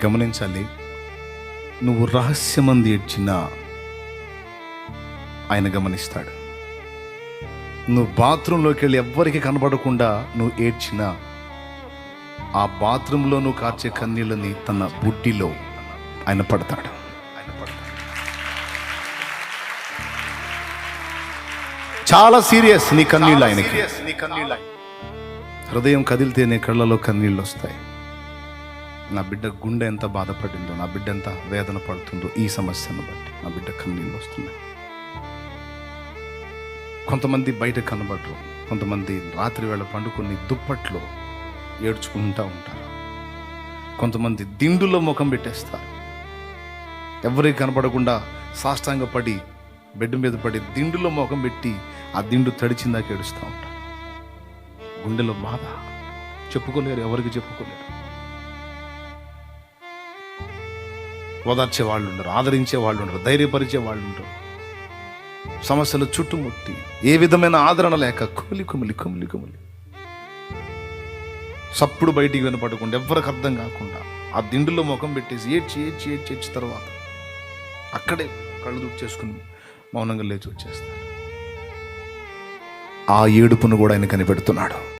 గమనించాలి, నువ్వు రహస్యమందు ఏడ్చినా ఆయన గమనిస్తాడు. నువ్వు బాత్రూంలోకి వెళ్ళి ఎవ్వరికి కనబడకుండా నువ్వు ఏడ్చినా ఆ బాత్రూంలో నువ్వు కార్చే కన్నీళ్ళని తన బుడ్డిలో ఆయన పడతాడు. చాలా సీరియస్ నీ కన్నీళ్ళు ఆయనకి. హృదయం కదిలితేనే కళ్ళలో కన్నీళ్ళు వస్తాయి. నా బిడ్డ గుండె ఎంత బాధపడిందో, నా బిడ్డ ఎంత వేదన పడుతుందో ఈ సమస్యను బట్టి నా బిడ్డ కన్నీళ్ళు వస్తున్నాయి. కొంతమంది బయట కనబడరు, కొంతమంది రాత్రి వేళ పండుకొని దుప్పట్లో ఏడ్చుకుంటూ ఉంటారు, కొంతమంది దిండులో ముఖం పెట్టేస్తారు. ఎవరికి కనబడకుండా సాష్టాంగ పడి బెడ్ మీద పడి దిండులో ముఖం పెట్టి ఆ దిండు తడిచిందాక ఏడుస్తూ ఉంటారు. గుండెలో బాధ చెప్పుకోలేరు, ఎవరికి చెప్పుకోలేరు. ఓదార్చే వాళ్ళు ఉండరు, ఆదరించే వాళ్ళు ఉండరు, ధైర్యపరిచే వాళ్ళు ఉండరు. సమస్యలు చుట్టుముట్టి ఏ విధమైన ఆదరణ లేక కుమిలి కుమిలి కుమిలి కుమిలి సప్పుడు బయటికి వినపడకుండా ఎవరికి అర్థం కాకుండా ఆ దిండులో ముఖం పెట్టేసి ఏడ్చి ఏడ్చి ఏడ్చి ఏడ్చి తర్వాత అక్కడే కళ్ళు దుడ్చేసుకుని మౌనంగా లేచి వచ్చేస్తారు. ఆ ఏడుపును కూడా ఆయన కనిపెడుతున్నాడు.